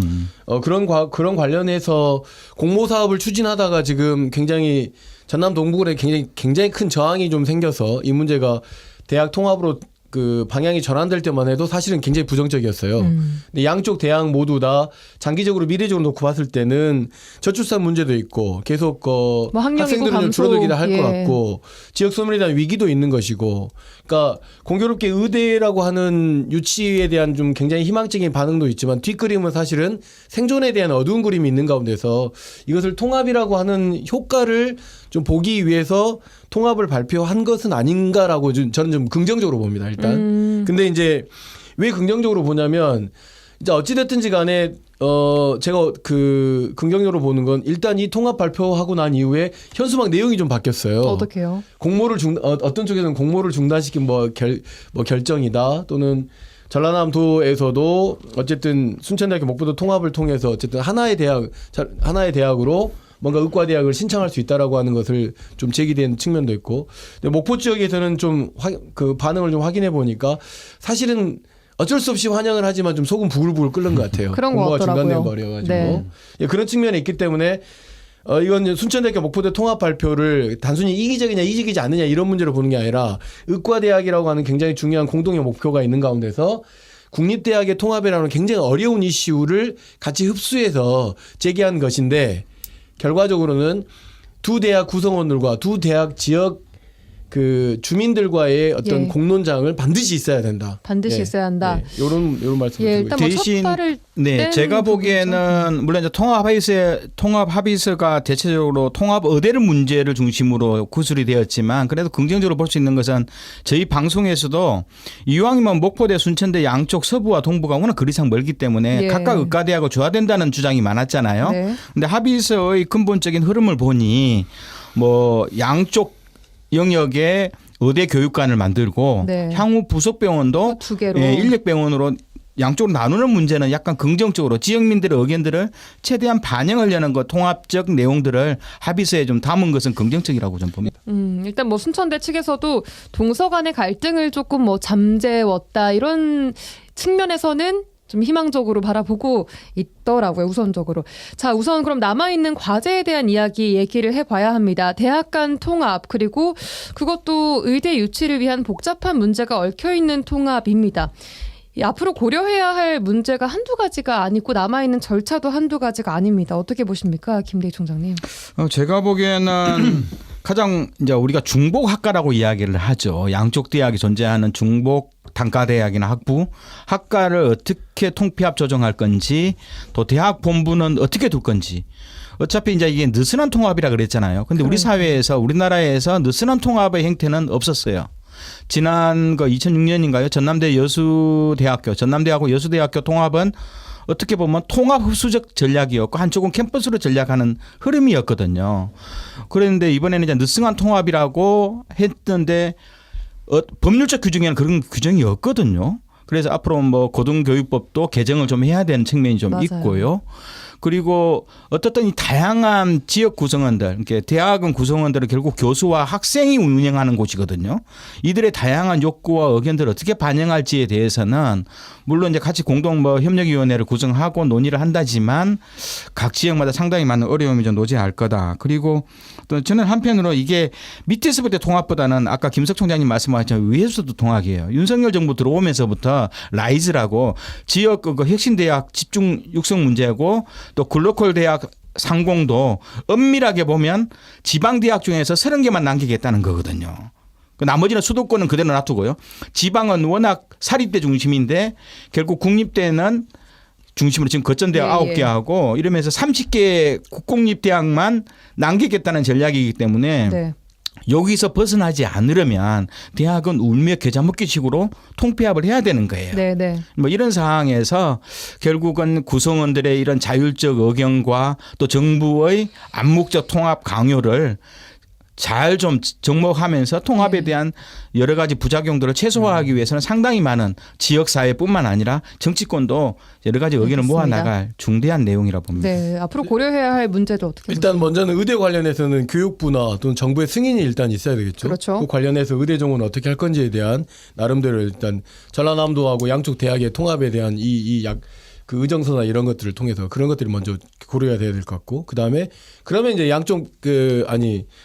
그런 관련해서 공모 사업을 추진하다가 지금 굉장히 전남 동부에 굉장히 큰 저항이 좀 생겨서 이 문제가 대학 통합으로 그 방향이 전환될 때만 해도 사실은 굉장히 부정적이었어요. 근데 양쪽 대학 모두 다 장기적으로 미래적으로 놓고 봤을 때는 저출산 문제도 있고 계속 뭐 학생들은 좀 줄어들기도 할 것 같고 지역 소멸에 대한 위기도 있는 것이고, 그러니까 공교롭게 의대라고 하는 유치에 대한 좀 굉장히 희망적인 반응도 있지만 뒷그림은 사실은 생존에 대한 어두운 그림이 있는 가운데서 이것을 통합이라고 하는 효과를 좀 보기 위해서 통합을 발표한 것은 아닌가라고 저는 좀 긍정적으로 봅니다, 일단. 근데 이제 왜 긍정적으로 보냐면 이제 어찌됐든지 간에 제가 그 긍정적으로 보는 건 일단 이 통합 발표하고 난 이후에 현수막 내용이 좀 바뀌었어요. 어떻게요? 공모를 어떤 쪽에서는 공모를 중단시킨 결정이다, 또는 전라남도에서도 어쨌든 순천대학교 목포도 통합을 통해서 어쨌든 하나의 대학으로 뭔가 의과대학을 신청할 수 있다라고 하는 것을 좀 제기된 측면도 있고, 근데 목포 지역에서는 좀 그 반응을 좀 확인해 보니까 사실은 어쩔 수 없이 환영을 하지만 좀 속은 부글부글 끓는 것 같아요. 그런 것 공부가 같더라고요. 중단된 거여가지고 네. 예, 그런 측면이 있기 때문에 이건 순천대학교 목포대 통합 발표를 단순히 이기적이냐 이기적이지 않느냐 이런 문제로 보는 게 아니라 의과대학이라고 하는 굉장히 중요한 공동의 목표가 있는 가운데서 국립대학의 통합이라는 굉장히 어려운 이슈를 같이 흡수해서 제기한 것인데, 결과적으로는 두 대학 구성원들과 두 대학 지역 그 주민들과의 어떤 예. 공론장을 반드시 있어야 된다. 반드시 있어야 한다. 이런 말씀을 예, 드리고 일단 뭐 대신- 첫 발을 네, 뗀 제가 부분이죠. 보기에는 물론 이제 통합 합의서가 대체적으로 통합 의대를 문제를 중심으로 구술이 되었지만, 그래도 긍정적으로 볼 수 있는 것은 저희 방송에서도 이왕이면 목포대, 순천대 양쪽 서부와 동부가 워낙 거리상 멀기 때문에 예. 각각 의과대학을 줘야 된다는 주장이 많았잖아요. 네. 근데 합의서의 근본적인 흐름을 보니 뭐 양쪽 영역에 의대 교육관을 만들고 네. 향후 부속병원도 두 개로. 예, 인력병원으로 양쪽으로 나누는 문제는 약간 긍정적으로 지역민들의 의견들을 최대한 반영하려는 것, 통합적 내용들을 합의서에 좀 담은 것은 긍정적이라고 좀 봅니다. 일단 뭐 순천대 측에서도 동서 간의 갈등을 조금 뭐 잠재웠다 이런 측면에서는 좀 희망적으로 바라보고 있더라고요, 우선적으로. 자, 우선 그럼 남아있는 과제에 대한 얘기를 해봐야 합니다. 대학 간 통합, 그리고 그것도 의대 유치를 위한 복잡한 문제가 얽혀있는 통합입니다. 앞으로 고려해야 할 문제가 한두 가지가 아니고 남아있는 절차도 한두 가지가 아닙니다. 어떻게 보십니까, 김대희 총장님? 제가 보기에는 가장 이제 우리가 중복학과라고 이야기를 하죠. 양쪽 대학이 존재하는 중복 단과대학이나 학과를 어떻게 통폐합 조정할 건지, 또 대학 본부는 어떻게 둘 건지. 어차피 이제 이게 느슨한 통합이라 그랬잖아요. 근데 우리 사회에서, 우리나라에서 느슨한 통합의 형태는 없었어요. 지난 2006년인가요? 전남대하고 여수대학교 통합은 어떻게 보면 통합 흡수적 전략이었고, 한쪽은 캠퍼스로 전략하는 흐름이었거든요. 그런데 이번에는 이제 느슨한 통합이라고 했는데 법률적 규정에는 그런 규정이 없거든요. 그래서 앞으로 뭐 고등교육법도 개정을 좀 해야 되는 측면이 좀 맞아요. 있고요. 그리고 어떻든 이 다양한 지역 구성원들, 이렇게 대학은 구성원들은 결국 교수와 학생이 운영하는 곳이거든요. 이들의 다양한 욕구와 의견들을 어떻게 반영할지에 대해서는 물론 이제 같이 공동 협력위원회를 구성하고 논의를 한다지만 각 지역마다 상당히 많은 어려움이 좀 노지할 거다. 그리고 또 저는 한편으로 이게 밑에서부터 통합보다는 아까 김석 총장님 말씀하셨지만 위에서도 통합이에요. 윤석열 정부 들어오면서부터 라이즈라고 지역 그 핵심 대학 집중 육성 문제고, 또 글로컬 대학 상공도 엄밀하게 보면 지방 대학 중에서 30개만 남기겠다는 거거든요. 나머지는 수도권은 그대로 놔두고요. 지방은 워낙 사립대 중심인데 결국 국립대는 중심으로 지금 거점대학 예, 9개 하고 이러면서 30개 국공립대학만 남기겠다는 전략이기 때문에 네. 여기서 벗어나지 않으려면 대학은 울며 겨자 먹기식으로 통폐합을 해야 되는 거예요. 네, 네. 뭐 이런 상황에서 결국은 구성원들의 이런 자율적 의견과 또 정부의 암묵적 통합 강요를 잘 좀 접목하면서 통합에 대한 여러 가지 부작용들을 최소화하기 위해서는 상당히 많은 지역사회뿐만 아니라 정치권도 여러 가지 의견을 알겠습니다. 모아나갈 중대한 내용이라 봅니다. 네, 앞으로 고려해야 할 문제도 어떻게 일단 먼저는 의대 관련해서는 교육부나 또는 정부의 승인이 일단 있어야 되겠죠. 그렇죠. 그 관련해서 의대 정원을 어떻게 할 건지에 대한 나름대로 일단 전라남도하고 양쪽 대학의 통합에 대한 그 의정서나 이런 것들을 통해서 그런 것들이 먼저 고려해야 돼야 될 것 같고, 그다음에 그러면 이제 양쪽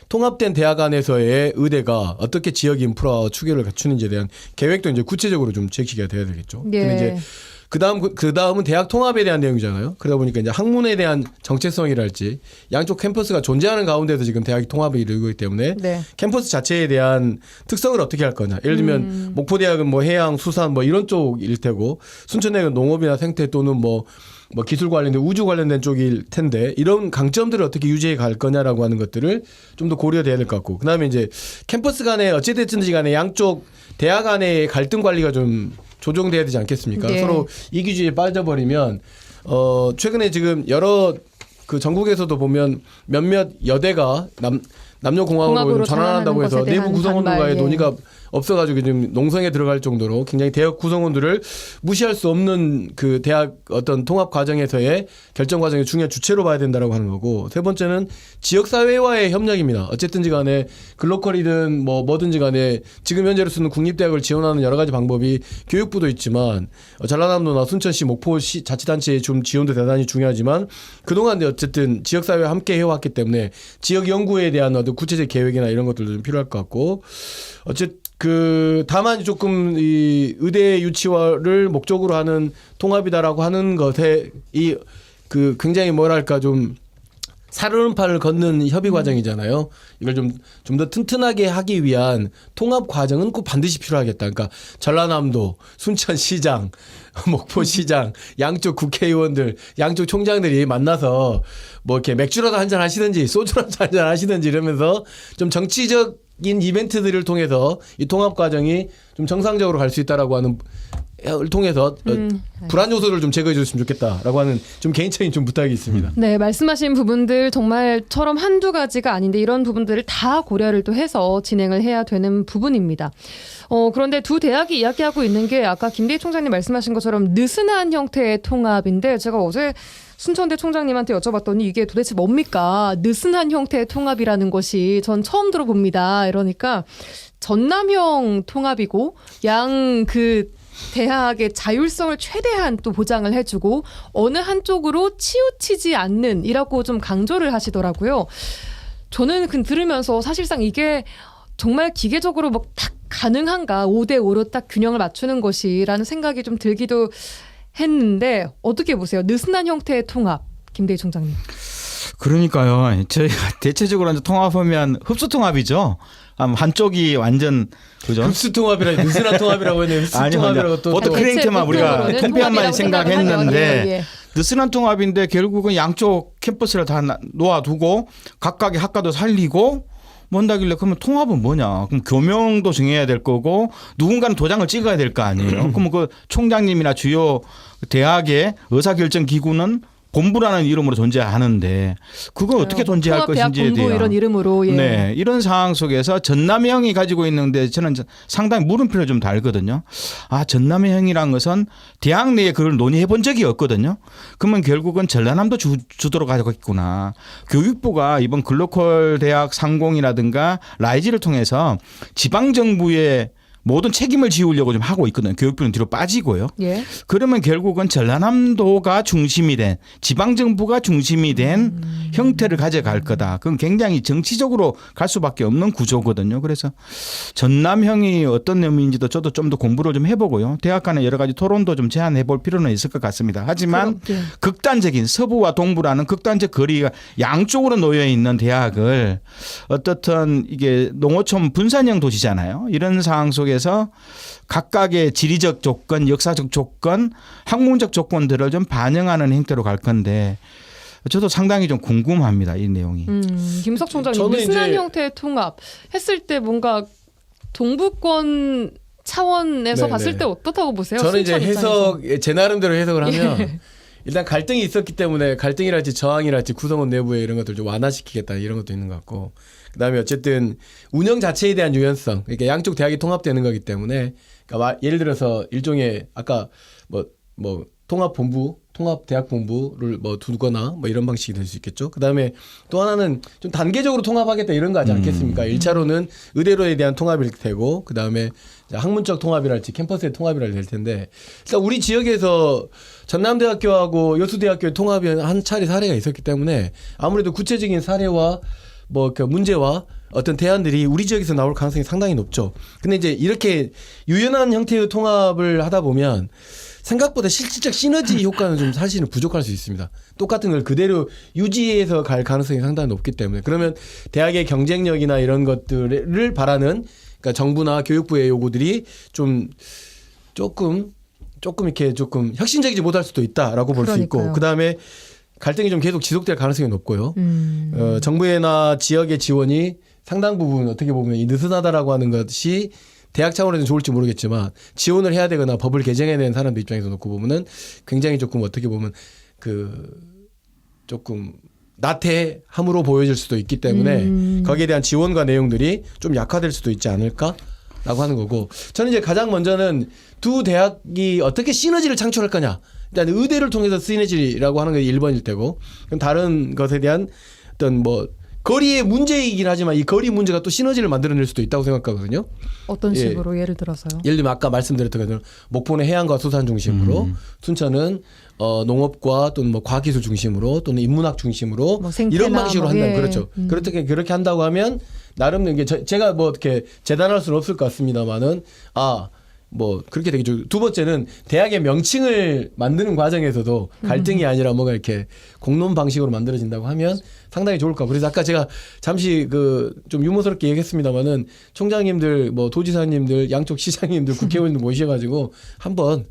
통합된 대학 안에서의 의대가 어떻게 지역 인프라 추계를 갖추는지에 대한 계획도 이제 구체적으로 좀 제시가 돼야 되겠죠. 예. 근데 이제 그다음은 대학 통합에 대한 내용이잖아요. 그러다 보니까 이제 학문에 대한 정체성이랄지 양쪽 캠퍼스가 존재하는 가운데서 지금 대학이 통합을 이루고 있기 때문에 네. 캠퍼스 자체에 대한 특성을 어떻게 할 거냐. 예를 들면 목포대학은 뭐 해양, 수산 뭐 이런 쪽일 테고, 순천대학은 농업이나 생태 또는 뭐 기술 관련된 우주 관련된 쪽일 텐데, 이런 강점들을 어떻게 유지해 갈 거냐라고 하는 것들을 좀 더 고려돼야 될 것 같고, 그다음에 이제 캠퍼스 간에 어찌됐든지 간에 양쪽 대학 간의 갈등 관리가 좀 조정돼야 되지 않겠습니까? 네. 서로 이기주의에 빠져버리면 최근에 지금 여러 그 전국에서도 보면 몇몇 여대가 공학으로 남녀공학으로 전환한다고 해서 전환하는 것에 내부 대한 구성원들과의 반발, 예. 논의가 없어가지고 지금 농성에 들어갈 정도로 굉장히 대학 구성원들을 무시할 수 없는 그 대학 어떤 통합 과정에서의 결정 과정의 중요한 주체로 봐야 된다라고 하는 거고, 세 번째는 지역 사회와의 협력입니다. 어쨌든지 간에 글로컬이든 뭐든지 간에 지금 현재로서는 국립대학을 지원하는 여러 가지 방법이 교육부도 있지만 전라남도나 순천시, 목포시 자치단체의 좀 지원도 대단히 중요하지만 그동안 어쨌든 지역 사회와 함께 해왔기 때문에 지역 연구에 대한 어떤 구체적 계획이나 이런 것들도 좀 필요할 것 같고, 다만 조금 이 의대 유치화를 목적으로 하는 통합이다라고 하는 것에 굉장히 뭐랄까 좀 살얼음판을 걷는 협의 과정이잖아요. 이걸 좀 더 튼튼하게 하기 위한 통합 과정은 꼭 반드시 필요하겠다. 그러니까 전라남도, 순천시장, 목포시장, 양쪽 국회의원들, 양쪽 총장들이 만나서 뭐 이렇게 맥주라도 한잔 하시든지 소주라도 한잔 하시든지 이러면서 좀 정치적인 이벤트들을 통해서 이 통합 과정이 좀 정상적으로 갈 수 있다라고 하는 을 통해서 불안 요소를 좀 제거해 줬으면 좋겠다라고 하는 좀 개인적인 좀 부탁이 있습니다. 네, 말씀하신 부분들 정말처럼 한두 가지가 아닌데 이런 부분들을 다 고려를 또 해서 진행을 해야 되는 부분입니다. 그런데 두 대학이 이야기하고 있는 게 아까 김대희 총장님 말씀하신 것처럼 느슨한 형태의 통합인데, 제가 어제 순천대 총장님한테 여쭤봤더니 이게 도대체 뭡니까? 느슨한 형태의 통합이라는 것이 전 처음 들어봅니다. 이러니까 전남형 통합이고 그 대학의 자율성을 최대한 또 보장을 해주고 어느 한쪽으로 치우치지 않는 이라고 좀 강조를 하시더라고요. 저는 들으면서 사실상 이게 정말 기계적으로 뭐 딱 가능한가, 5대5로 딱 균형을 맞추는 것이라는 생각이 좀 들기도 했는데 어떻게 보세요? 느슨한 형태의 통합, 김대희 총장님. 그러니까요. 저희가 대체적으로 이제 통합하면 흡수 통합이죠. 한쪽이 완전 그죠? 흡수 통합이라 느슨한 통합이라고 했는데 흡수 통합이라고 또 보통 크랭테만 우리가 통폐합만 생각했는데 느슨한 통합인데 결국은 양쪽 캠퍼스를 다 놓아두고 각각의 학과도 살리고 뭔다길래 그러면 통합은 뭐냐? 그럼 교명도 정해야 될 거고 누군가는 도장을 찍어야 될 거 아니에요. 그러면 그 총장님이나 주요 대학의 의사결정 기구는 본부라는 이름으로 존재하는데 그걸 어떻게 존재할 것인지에 대한 이런 이름으로 네, 이런 상황 속에서 전남형이 가지고 있는데 저는 상당히 물음표를 좀 달거든요. 전남형이란 것은 대학 내에 그걸 논의해 본 적이 없거든요. 그러면 결국은 전라남도 주도로 가지고 있구나. 교육부가 이번 글로컬 대학 상공이라든가 라이즈를 통해서 지방 정부의 모든 책임을 지우려고 좀 하고 있거든요. 교육부는 뒤로 빠지고요. 예. 그러면 결국은 전라남도가 중심이 된, 지방정부가 중심이 된 형태를 가져갈 거다. 그건 굉장히 정치적으로 갈 수밖에 없는 구조거든요. 그래서 전남형이 어떤 의미인지도 저도 좀 더 공부를 좀 해보고요. 대학 간의 여러 가지 토론도 좀 제안해 볼 필요는 있을 것 같습니다. 하지만 극단적인 서부와 동부라는 극단적 거리가 양쪽으로 놓여 있는 대학을 어떻든 이게 농어촌 분산형 도시잖아요. 이런 상황 속에 그래서 각각의 지리적 조건, 역사적 조건, 학문적 조건들을 좀 반영하는 형태로 갈 건데 저도 상당히 좀 궁금합니다. 이 내용이. 김석 총장님, 느슨한 형태의 통합 했을 때 뭔가 동부권 차원에서 봤을 때 어떻다고 보세요? 저는 이제 제 나름대로 해석을 하면 일단 갈등이 있었기 때문에 갈등이랄지 저항이랄지 구성원 내부에 이런 것들 좀 완화시키겠다 이런 것도 있는 것 같고, 그다음에 어쨌든 운영 자체에 대한 유연성, 그러니까 양쪽 대학이 통합되는 거기 때문에, 그러니까 예를 들어서 일종의 아까 뭐 통합본부, 통합대학본부를 뭐 두거나 뭐 이런 방식이 될 수 있겠죠. 그다음에 또 하나는 좀 단계적으로 통합하겠다 이런 거 하지 않겠습니까? 1차로는 의대로에 대한 통합일 테고, 그다음에 학문적 통합이랄지 캠퍼스의 통합이랄지 될 텐데, 일단 우리 지역에서 전남대학교하고 여수대학교의 통합이 한 차례 사례가 있었기 때문에 아무래도 구체적인 사례와 그 문제와 어떤 대안들이 우리 지역에서 나올 가능성이 상당히 높죠. 근데 이제 이렇게 유연한 형태의 통합을 하다 보면 생각보다 실질적 시너지 효과는 좀 사실은 부족할 수 있습니다. 똑같은 걸 그대로 유지해서 갈 가능성이 상당히 높기 때문에, 그러면 대학의 경쟁력이나 이런 것들을 바라는, 그러니까 정부나 교육부의 요구들이 조금 이렇게 조금 혁신적이지 못할 수도 있다라고 볼 수 있고, 그다음에 갈등이 좀 계속 지속될 가능성이 높고요. 정부나 지역의 지원이 상당 부분 어떻게 보면 이 느슨하다라고 하는 것이 대학 차원에서는 좋을지 모르겠지만 지원을 해야 되거나 법을 개정해야 되는 사람들 입장에서 놓고 보면은 굉장히 조금 어떻게 보면 조금 나태함으로 보여질 수도 있기 때문에 거기에 대한 지원과 내용들이 좀 약화될 수도 있지 않을까라고 하는 거고 저는 이제 가장 먼저는 두 대학이 어떻게 시너지를 창출할 거냐 일단 의대를 통해서 시너지라고 하는 게 1번일 테고 그럼 다른 것에 대한 어떤 뭐 거리의 문제이긴 하지만 이 거리 문제가 또 시너지를 만들어낼 수도 있다고 생각하거든요. 어떤 식으로 예를 들어서요? 예를 들면 아까 말씀드렸던 것처럼 목포는 해양과 수산 중심으로 순천은 농업과 또는 뭐 과기술 중심으로 또는 인문학 중심으로 뭐 생태나 이런 방식으로 뭐, 한다면 예. 그렇죠. 그렇게 한다고 하면 나름 이게 제가 뭐 어떻게 재단할 수는 없을 것 같습니다만은 뭐 그렇게 되겠죠. 두 번째는 대학의 명칭을 만드는 과정에서도 갈등이 아니라 뭔가 이렇게 공론 방식으로 만들어진다고 하면 상당히 좋을 것 같고 그래서 아까 제가 잠시 좀 유머스럽게 얘기했습니다만은 총장님들 뭐 도지사님들 양쪽 시장님들 국회의원들 모셔가지고 한번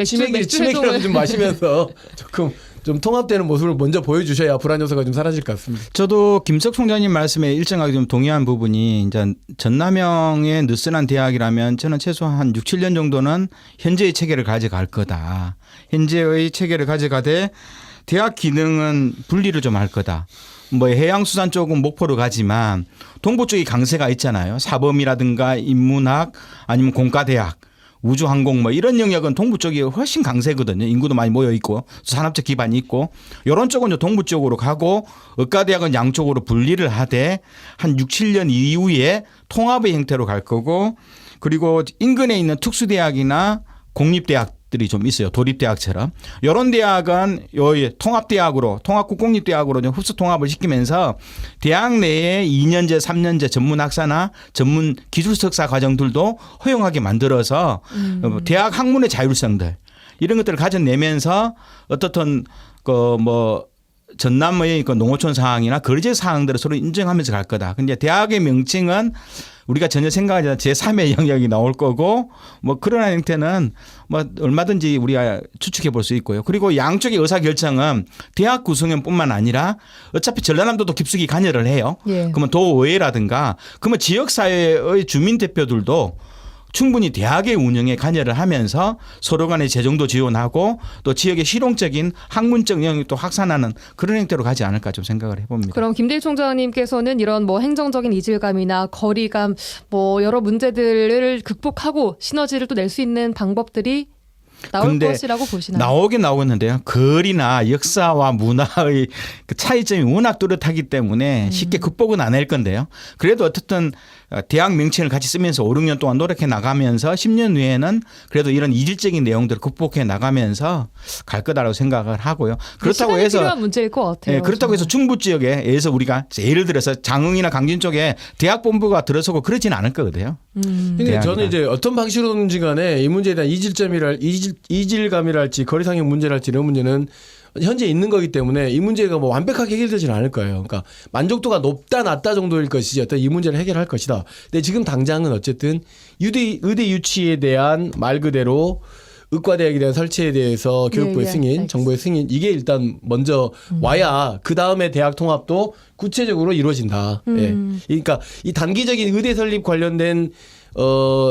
치맥이라도 좀 마시면서 조금 좀 통합되는 모습을 먼저 보여주셔야 불안 요소가 좀 사라질 것 같습니다. 저도 김석 총장님 말씀에 일정하게 좀 동의한 부분이 이제 전남형의 느슨한 대학이라면 저는 최소한 6, 7년 정도는 현재의 체계를 가져갈 거다. 현재의 체계를 가져가되 대학 기능은 분리를 좀 할 거다. 뭐 해양수산 쪽은 목포로 가지만 동부 쪽이 강세가 있잖아요. 사범이라든가 인문학 아니면 공과대학. 우주항공 뭐 이런 영역은 동부 쪽이 훨씬 강세거든요. 인구도 많이 모여 있고 산업적 기반이 있고 이런 쪽은 이제 동부 쪽으로 가고 의과대학은 양쪽으로 분리를 하되 한 6, 7년 이후에 통합의 형태로 갈 거고 그리고 인근에 있는 특수대학이나 공립대학들이 좀 있어요. 도립대학처럼. 이런 대학은 통합대학으로 통합국공립대학으로 좀 흡수 통합을 시키면서 대학 내에 2년제 3년제 전문학사나 전문 기술석사 과정들도 허용하게 만들어서 대학 학문의 자율성들 이런 것들을 가져내면서 어떻든 전남의 농어촌 사항이나 거리제 사항들을 서로 인정하면서 갈 거다. 근데 대학의 명칭은 우리가 전혀 생각하지 않은 제3의 영역이 나올 거고 뭐 그런 형태는 뭐 얼마든지 우리가 추측해 볼 수 있고요. 그리고 양쪽의 의사결정은 대학 구성원뿐만 아니라 어차피 전라남도도 깊숙이 관여를 해요. 예. 그러면 도의회라든가 그러면 지역사회의 주민대표들도 충분히 대학의 운영에 관여를 하면서 서로 간의 재정도 지원하고 또 지역의 실용적인 학문적 영역도 확산하는 그런 형태로 가지 않을까 좀 생각을 해봅니다. 그럼 김대일 총장님께서는 이런 뭐 행정적인 이질감이나 거리감 뭐 여러 문제들을 극복하고 시너지를 또 낼 수 있는 방법들이 나올 것이라고 보시나요? 나오긴 나오겠는데요. 거리나 역사와 문화의 그 차이점이 워낙 뚜렷하기 때문에 쉽게 극복은 안 할 건데요. 그래도 어쨌든 대학 명칭을 같이 쓰면서 5, 6년 동안 노력해 나가면서 10년 후에는 그래도 이런 이질적인 내용들을 극복해 나가면서 갈 거다라고 생각을 하고요. 그렇다고 해서 필요한 문제일 것 같아요. 네, 그렇다고 해서 중부 지역에서 우리가 예를 들어서 장흥이나 강진 쪽에 대학 본부가 들어서고 그러지는 않을 거거든요. 근데 저는 이제 어떤 방식으로든지 간에 이 문제에 대한 이질감이랄지 거리상의 문제랄지 이런 문제는 현재 있는 거기 때문에 이 문제가 뭐 완벽하게 해결되지는 않을 거예요. 그러니까 만족도가 높다 낮다 정도일 것이지 어떤 이 문제를 해결할 것이다. 근데 지금 당장은 어쨌든 의대 유치에 대한 말 그대로 의과대학에 대한 설치에 대해서 교육부의 승인, 정부의 승인 이게 일단 먼저 와야 그 다음에 대학 통합도 구체적으로 이루어진다. 예. 그러니까 이 단기적인 의대 설립 관련된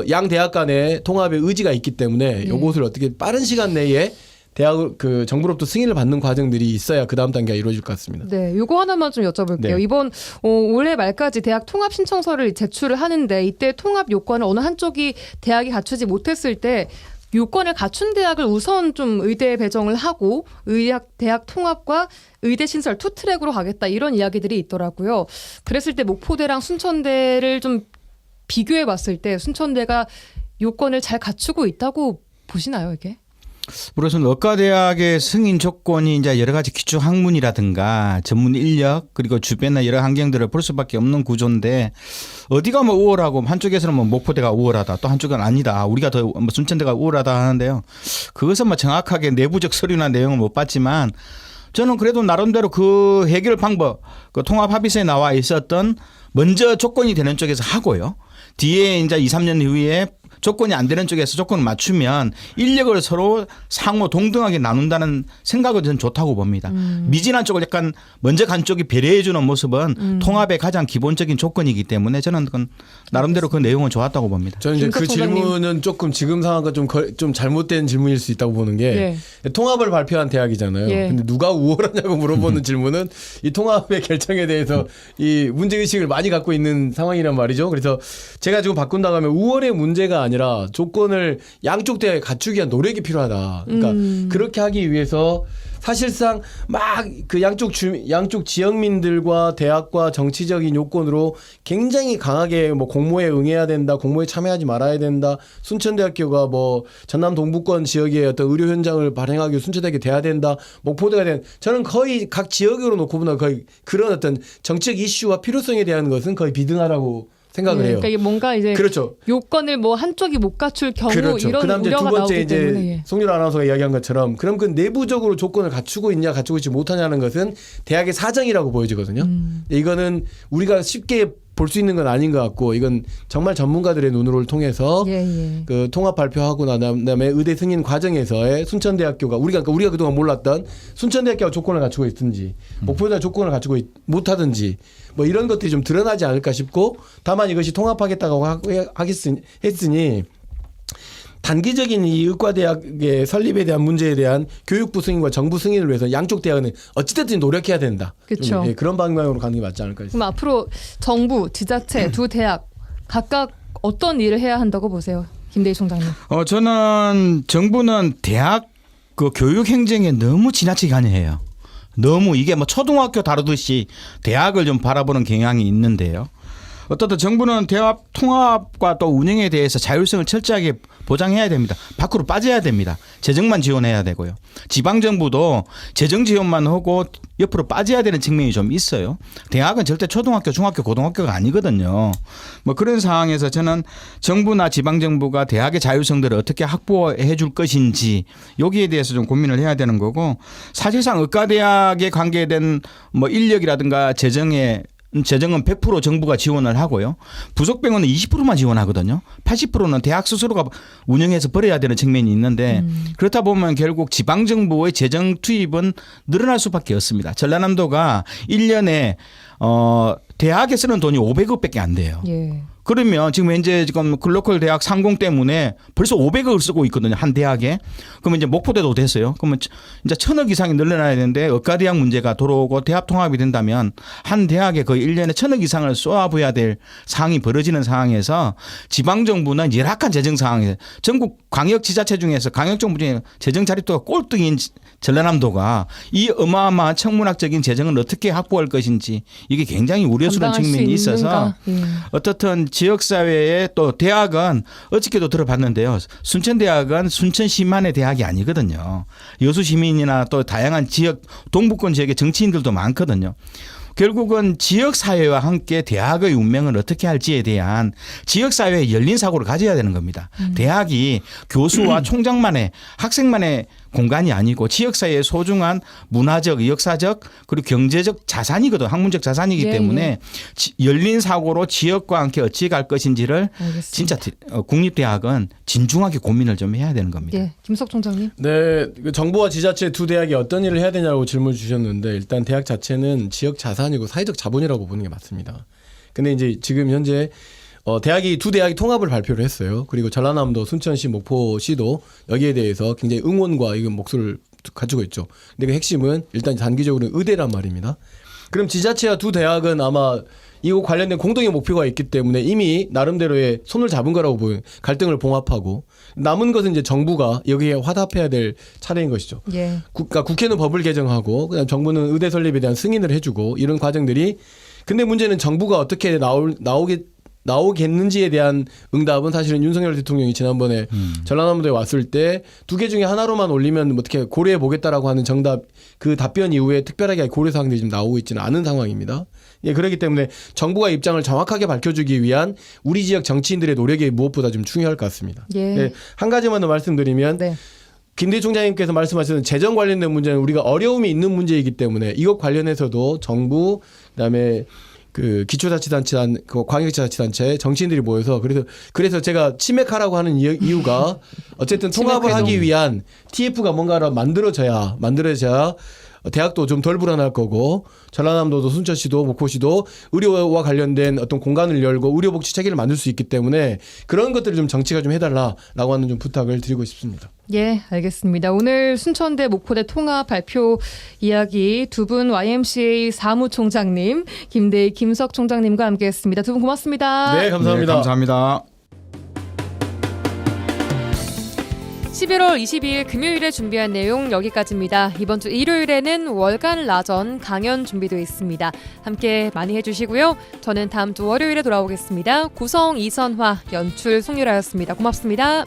양 대학 간의 통합의 의지가 있기 때문에 이것을 어떻게 빠른 시간 내에 대학 정부로부터 승인을 받는 과정들이 있어야 그 다음 단계가 이루어질 것 같습니다. 네, 요거 하나만 좀 여쭤볼게요. 네. 이번 올해 말까지 대학 통합 신청서를 제출을 하는데 이때 통합 요건을 어느 한쪽이 대학이 갖추지 못했을 때 요건을 갖춘 대학을 우선 좀 의대 배정을 하고 대학 통합과 의대 신설 투 트랙으로 가겠다 이런 이야기들이 있더라고요. 그랬을 때 목포대랑 순천대를 좀 비교해 봤을 때 순천대가 요건을 잘 갖추고 있다고 보시나요, 이게? 우선 의과대학의 승인 조건이 이제 여러 가지 기초 학문이라든가 전문 인력 그리고 주변의 여러 환경들을 볼 수밖에 없는 구조인데 어디가 뭐 우월하고 한쪽에서는 뭐 목포대가 우월하다 또 한쪽은 아니다 우리가 더 뭐 순천대가 우월하다 하는데요. 그것은 뭐 정확하게 내부적 서류나 내용을 못 봤지만 저는 그래도 나름대로 그 해결 방법 그 통합 합의서에 나와 있었던 먼저 조건이 되는 쪽에서 하고요. 뒤에 이제 2, 3년 후에 조건이 안 되는 쪽에서 조건을 맞추면 인력을 서로 상호 동등하게 나눈다는 생각은 저는 좋다고 봅니다. 미진한 쪽을 약간 먼저 간 쪽이 배려해 주는 모습은 통합의 가장 기본적인 조건이기 때문에 저는 그건 나름대로 그 내용은 좋았다고 봅니다. 저는 이제 그 질문은 조금 지금 상황과 좀 잘못된 질문일 수 있다고 보는 게 통합을 발표한 대학이잖아요. 근데 누가 우월하냐고 물어보는 질문은 이 통합의 결정에 대해서 이 문제의식을 많이 갖고 있는 상황이란 말이죠. 그래서 제가 지금 바꾼다고 하면 우월의 문제가 아니라 조건을 양쪽 대학에 갖추기 위한 노력이 필요하다. 그러니까 그렇게 하기 위해서 사실상 막 그 양쪽 지역민들과 대학과 정치적인 요건으로 굉장히 강하게 뭐 공모에 응해야 된다, 공모에 참여하지 말아야 된다. 순천대학교가 뭐 전남 동부권 지역의 어떤 의료 현장을 발행하기 위해 순천대학교 돼야 된다, 목포대가 된. 저는 거의 각 지역으로 놓고 보면 거의 그런 어떤 정책 이슈와 필요성에 대한 것은 거의 비등하다고 생각을 해요. 그러니까 이게 뭔가 이제 그렇죠. 요건을 뭐 한쪽이 못 갖출 경우 그렇죠. 이런 그다음 이제 우려가 두 번째 나오기 이제 때문에 송유라 아나운서가 이야기한 것처럼 그럼 그 내부적으로 조건을 갖추고 있냐 갖추고 있지 못하냐는 것은 대학의 사정이라고 보여지거든요. 이거는 우리가 쉽게 볼 수 있는 건 아닌 것 같고 이건 정말 전문가들의 눈으로를 통해서 그 통합 발표하고 그다음에 의대 승인 과정에서의 순천대학교가 우리가 그동안 몰랐던 순천대학교가 조건을 갖추고 있든지 목포대가 조건을 갖추고 못하든지 뭐 이런 것들이 좀 드러나지 않을까 싶고 다만 이것이 통합하겠다고 했으니 단기적인 이 의과대학의 설립에 대한 문제에 대한 교육부 승인과 정부 승인을 위해서 양쪽 대학은 어찌됐든 노력해야 된다. 그렇죠. 그런 방향으로 가는 게 맞지 않을까 싶습니다. 그럼 앞으로 정부, 지자체 두 대학 각각 어떤 일을 해야 한다고 보세요, 김대희 총장님? 저는 정부는 대학 그 교육 행정에 너무 지나치게 관여해요. 너무 이게 뭐 초등학교 다루듯이 대학을 좀 바라보는 경향이 있는데요. 어떻든 정부는 대학 통합과 또 운영에 대해서 자율성을 철저하게 보장해야 됩니다. 밖으로 빠져야 됩니다. 재정만 지원해야 되고요. 지방정부도 재정 지원만 하고 옆으로 빠져야 되는 측면이 좀 있어요. 대학은 절대 초등학교, 중학교, 고등학교가 아니거든요. 뭐 그런 상황에서 저는 정부나 지방정부가 대학의 자율성들을 어떻게 확보해 줄 것인지 여기에 대해서 좀 고민을 해야 되는 거고 사실상 의과대학에 관계된 뭐 인력이라든가 재정은 100% 정부가 지원을 하고요. 부속병원은 20%만 지원하거든요. 80%는 대학 스스로가 운영해서 벌여야 되는 측면이 있는데 그렇다 보면 결국 지방정부의 재정 투입은 늘어날 수밖에 없습니다. 전라남도가 1년에 대학에 쓰는 돈이 500억밖에 안 돼요. 그러면 지금 현재 글로컬 대학 상공 때문에 벌써 500억을 쓰고 있거든요. 한 대학에. 그러면 이제 목포대도 됐어요. 그러면 이제 1000억 이상이 늘어나야 되는데 의과대학 문제가 들어오고 대학 통합이 된다면 한 대학에 거의 1년에 1000억 이상을 쏘아부어야 될 상황이 벌어지는 상황에서 지방정부는 열악한 재정 상황에서 전국 광역지자체 중에서 광역정부 중에 재정 자립도가 꼴등인 전라남도가 이 어마어마한 천문학적인 재정을 어떻게 확보할 것인지 이게 굉장히 우려스러운 측면이 있어서 어떻든 지역사회에 또 대학은 어저께도 들어봤는데요. 순천대학은 순천시만의 대학이 아니거든요. 여수시민이나 또 다양한 지역 동부권 지역의 정치인들도 많거든요. 결국은 지역사회와 함께 대학의 운명을 어떻게 할지에 대한 지역사회의 열린 사고를 가져야 되는 겁니다. 대학이 교수와 총장만의 학생만의 공간이 아니고 지역사회의 소중한 문화적, 역사적 그리고 경제적 자산이거든. 학문적 자산이기 때문에 열린 사고로 지역과 함께 어찌 갈 것인지를 진짜 국립대학은 진중하게 고민을 좀 해야 되는 겁니다. 김석 총장님. 네, 정부와 지자체 두 대학이 어떤 일을 해야 되냐고 질문 주셨는데 일단 대학 자체는 지역 자산이고 사회적 자본이라고 보는 게 맞습니다. 근데 이제 지금 현재 두 대학이 통합을 발표를 했어요. 그리고 전라남도, 순천시, 목포시도 여기에 대해서 굉장히 응원과 이건 목소리를 가지고 있죠. 근데 그 핵심은 일단 단기적으로는 의대란 말입니다. 그럼 지자체와 두 대학은 아마 이거 관련된 공동의 목표가 있기 때문에 이미 나름대로의 손을 잡은 거라고 보여요. 갈등을 봉합하고 남은 것은 이제 정부가 여기에 화답해야 될 차례인 것이죠. 그러니까 국회는 법을 개정하고 그다음 정부는 의대 설립에 대한 승인을 해주고 이런 과정들이 근데 문제는 정부가 어떻게 나오겠는지에 대한 응답은 사실은 윤석열 대통령이 지난번에 전라남도에 왔을 때 두 개 중에 하나로만 올리면 어떻게 고려해 보겠다라고 하는 정답 그 답변 이후에 특별하게 고려 사항들이 지금 나오고 있지는 않은 상황입니다. 그렇기 때문에 정부가 입장을 정확하게 밝혀주기 위한 우리 지역 정치인들의 노력이 무엇보다 좀 중요할 것 같습니다. 한 가지만 더 말씀드리면 김대희 총장님께서 말씀하시는 재정 관련된 문제는 우리가 어려움이 있는 문제이기 때문에 이것 관련해서도 정부 그다음에 그 기초자치단체, 그 광역자치단체 정치인들이 모여서 그래서 제가 치맥하라고 하는 이유가 어쨌든 통합을 하기 위한 TF가 뭔가를 만들어져야 대학도 좀 덜 불안할 거고 전라남도도 순천시도 목포시도 의료와 관련된 어떤 공간을 열고 의료복지 체계를 만들 수 있기 때문에 그런 것들을 좀 정치가 좀 해달라라고 하는 좀 부탁을 드리고 싶습니다. 예, 알겠습니다. 오늘 순천대 목포대 통합 발표 이야기 두 분 YMCA 사무총장님 김대희 김석 총장님과 함께했습니다. 두 분 고맙습니다. 네, 감사합니다. 네, 감사합니다. 11월 22일 금요일에 준비한 내용 여기까지입니다. 이번 주 일요일에는 월간 라전 강연 준비되어 있습니다. 함께 많이 해주시고요. 저는 다음 주 월요일에 돌아오겠습니다. 구성 이선화, 연출 송유라였습니다. 고맙습니다.